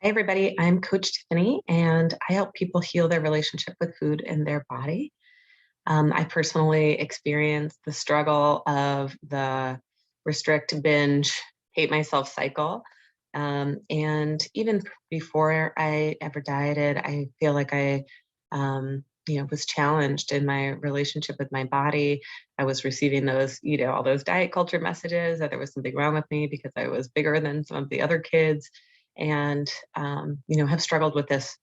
Hi, everybody. I'm Coach Tiffany, and I help people heal their relationship with food and their body. I personally experienced the struggle of the restrict, binge, hate myself cycle. And even before I ever dieted, I feel like I was challenged in my relationship with my body. I was receiving all those diet culture messages that there was something wrong with me because I was bigger than some of the other kids, and have struggled with this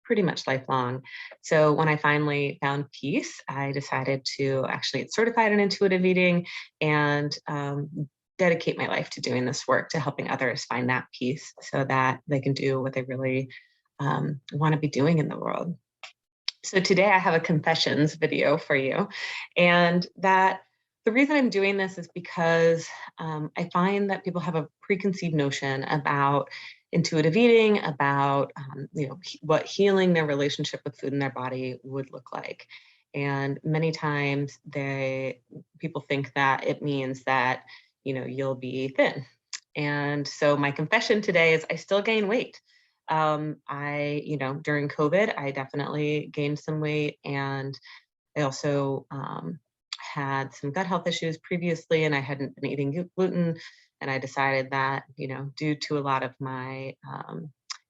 pretty much lifelong. So when I finally found peace, I decided to actually get certified in intuitive eating and dedicate my life to doing this work, to helping others find that peace so that they can do what they really want to be doing in the world. So today I have a confessions video for you. And that the reason I'm doing this is because I find that people have a preconceived notion about intuitive eating, about what healing their relationship with food in their body would look like. And many times people think that it means that you'll be thin. And so my confession today is I still gain weight. During COVID, I definitely gained some weight, and I also had some gut health issues previously, and I hadn't been eating gluten. And I decided that, due to a lot of my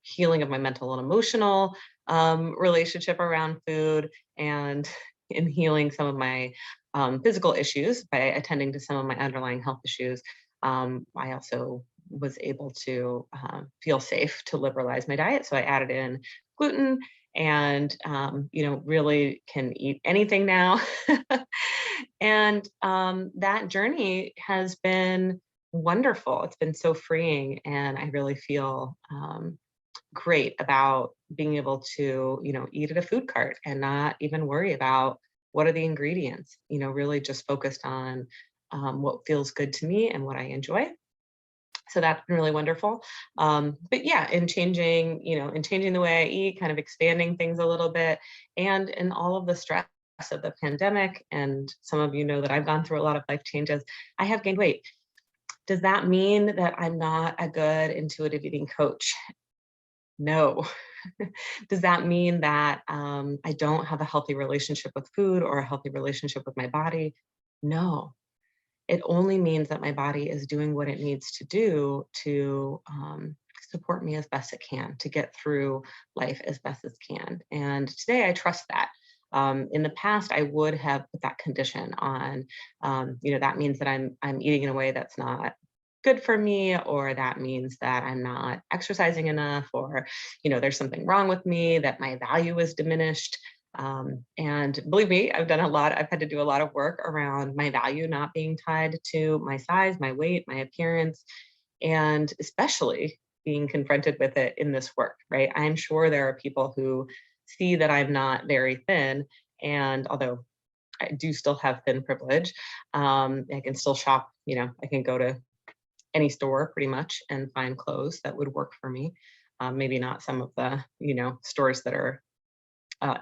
healing of my mental and emotional relationship around food, and in healing some of my physical issues by attending to some of my underlying health issues, I also was able to feel safe to liberalize my diet. So I added in gluten and, really can eat anything now. And that journey has been wonderful. It's been so freeing. And I really feel great about being able to, eat at a food cart and not even worry about what are the ingredients, really just focused on what feels good to me and what I enjoy. So that's been really wonderful. But yeah, in changing the way I eat, kind of expanding things a little bit, and in all of the stress of the pandemic, and some of you know that I've gone through a lot of life changes, I have gained weight. Does that mean that I'm not a good intuitive eating coach? No. Does that mean that I don't have a healthy relationship with food or a healthy relationship with my body? No. It only means that my body is doing what it needs to do to support me as best it can, to get through life as best as can. And today I trust that. In the past, I would have put that condition on, that means that I'm eating in a way that's not good for me, or that means that I'm not exercising enough, or there's something wrong with me, that my value is diminished. And believe me, I've had to do a lot of work around my value not being tied to my size, my weight, my appearance, and especially being confronted with it in this work, right? I'm sure there are people who see that I'm not very thin. And although I do still have thin privilege, I can still shop, I can go to any store pretty much and find clothes that would work for me. Maybe not some of the, stores that are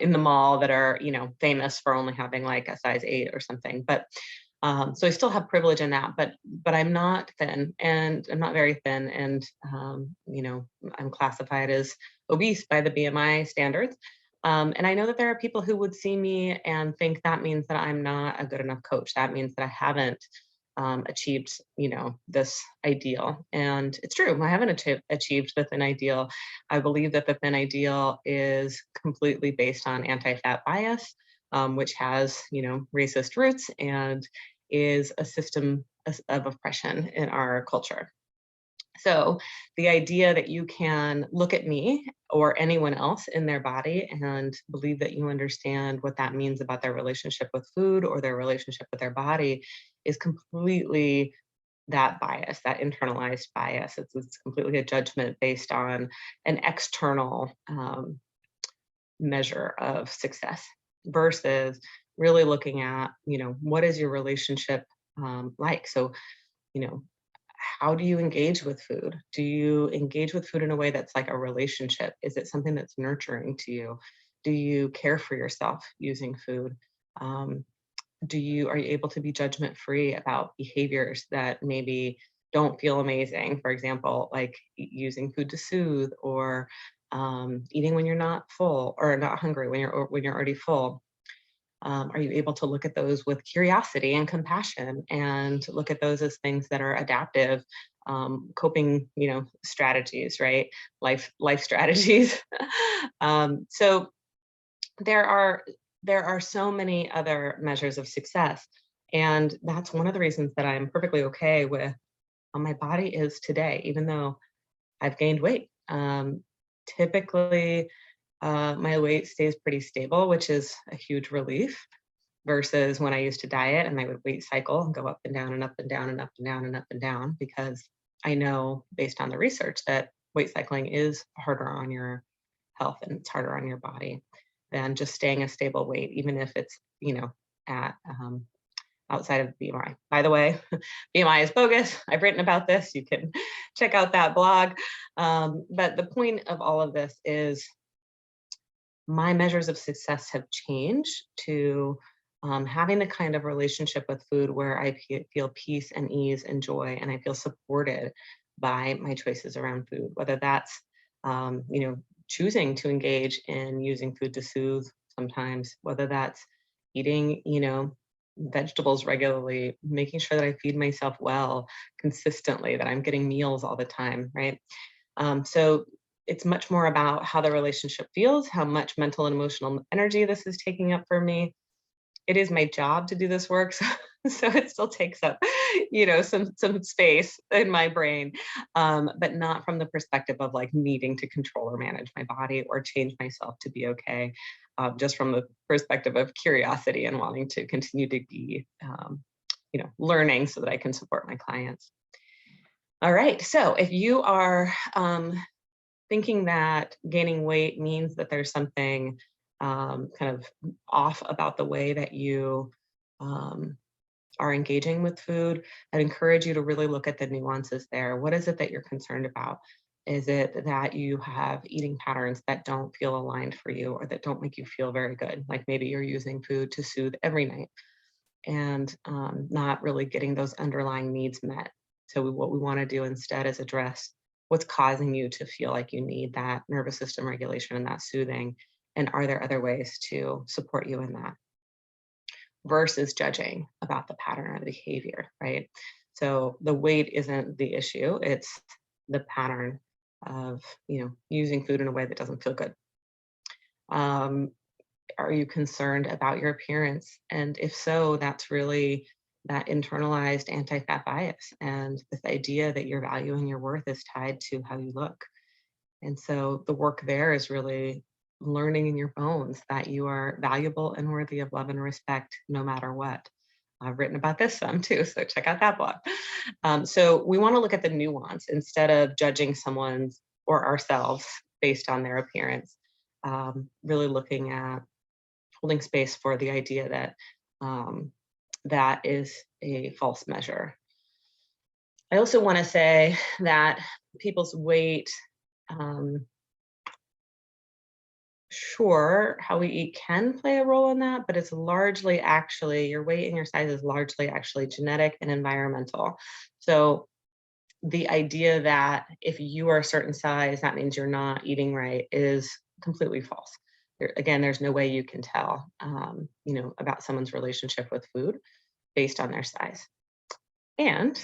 in the mall that are, famous for only having like a size 8 or something. But so I still have privilege in that, but I'm not thin, and I'm not very thin, and I'm classified as obese by the BMI standards. And I know that there are people who would see me and think that means that I'm not a good enough coach. That means that I haven't achieved, this ideal. And it's true, I haven't achieved the thin ideal. I believe that the thin ideal is completely based on anti-fat bias, which has, racist roots and is a system of oppression in our culture. So the idea that you can look at me or anyone else in their body and believe that you understand what that means about their relationship with food or their relationship with their body is completely that bias, that internalized bias. It's completely a judgment based on an external measure of success versus really looking at, what is your relationship like? So, you know, how do you engage with food? Do you engage with food in a way that's like a relationship? Is it something that's nurturing to you? Do you care for yourself using food? Are you able to be judgment free about behaviors that maybe don't feel amazing. For example, like using food to soothe, or eating when you're not full or not hungry when you're already full. Are you able to look at those with curiosity and compassion, and look at those as things that are adaptive, coping, strategies, right? Life strategies. So there are there are so many other measures of success, and that's one of the reasons that I'm perfectly okay with how my body is today, even though I've gained weight. Typically, my weight stays pretty stable, which is a huge relief versus when I used to diet and I would weight cycle and go up and down and up and down and up and down and up and down, because I know based on the research that weight cycling is harder on your health and it's harder on your body than just staying a stable weight, even if it's, at outside of BMI. By the way, BMI is bogus. I've written about this. You can check out that blog. But the point of all of this is my measures of success have changed to having the kind of relationship with food where I feel peace and ease and joy, and I feel supported by my choices around food, whether that's, choosing to engage in using food to soothe sometimes, whether that's eating, vegetables regularly, making sure that I feed myself well consistently, that I'm getting meals all the time, right? So it's much more about how the relationship feels, how much mental and emotional energy this is taking up for me. It is my job to do this work, so, so it still takes up, some space in my brain, but not from the perspective of like needing to control or manage my body or change myself to be okay. Just from the perspective of curiosity and wanting to continue to be, learning so that I can support my clients. All right. So if you are thinking that gaining weight means that there's something kind of off about the way that you um, are engaging with food, I'd encourage you to really look at the nuances there. What is it that you're concerned about? Is it that you have eating patterns that don't feel aligned for you or that don't make you feel very good? Like maybe you're using food to soothe every night and not really getting those underlying needs met. So what we want to do instead is address what's causing you to feel like you need that nervous system regulation and that soothing, and are there other ways to support you in that, versus judging about the pattern or the behavior, right? So the weight isn't the issue, it's the pattern of, using food in a way that doesn't feel good. Um, are you concerned about your appearance? And if so, that's really that internalized anti-fat bias and this idea that your value and your worth is tied to how you look. And so the work there is really learning in your bones that you are valuable and worthy of love and respect no matter what. I've written about this some too, so check out that blog. So we want to look at the nuance instead of judging someone's or ourselves based on their appearance. Really looking at holding space for the idea that that is a false measure. I also want to say that people's weight, sure, how we eat can play a role in that, but it's largely actually your weight and your size is largely actually genetic and environmental. So the idea that if you are a certain size, that means you're not eating right is completely false. Again, there's no way you can tell, about someone's relationship with food based on their size. And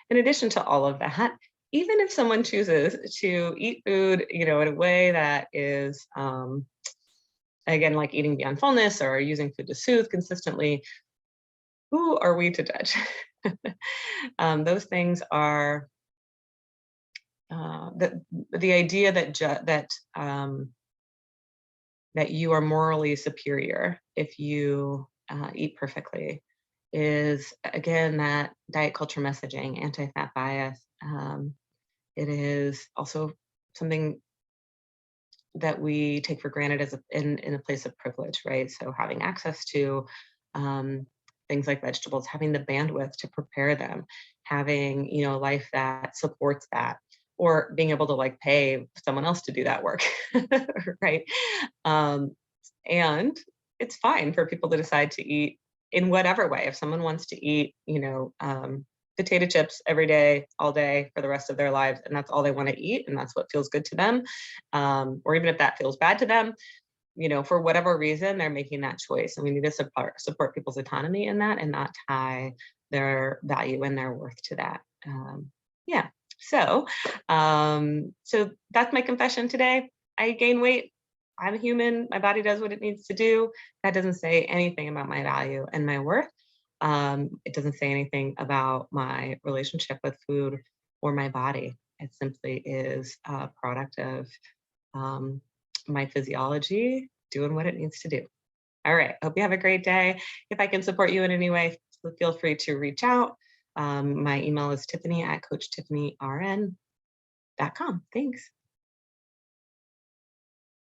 in addition to all of that, even if someone chooses to eat food, in a way that is, again, like eating beyond fullness or using food to soothe consistently, who are we to judge? Those things are the idea that you are morally superior if you eat perfectly is, again, that diet culture messaging, anti-fat bias. It is also something that we take for granted as in a place of privilege, right? So having access to um, things like vegetables, having the bandwidth to prepare them, having, a life that supports that, or being able to like pay someone else to do that work, right? Um, and it's fine for people to decide to eat in whatever way. If someone wants to eat, potato chips every day, all day for the rest of their lives, and that's all they want to eat, and that's what feels good to them. Or even if that feels bad to them, for whatever reason, they're making that choice. And we need to support people's autonomy in that and not tie their value and their worth to that. Yeah. So that's my confession today. I gain weight. I'm a human. My body does what it needs to do. That doesn't say anything about my value and my worth. It doesn't say anything about my relationship with food or my body. It simply is a product of um, my physiology doing what it needs to do. All right. Hope you have a great day. If I can support you in any way, feel free to reach out. My email is Tiffany at CoachTiffanyRN.com. Thanks.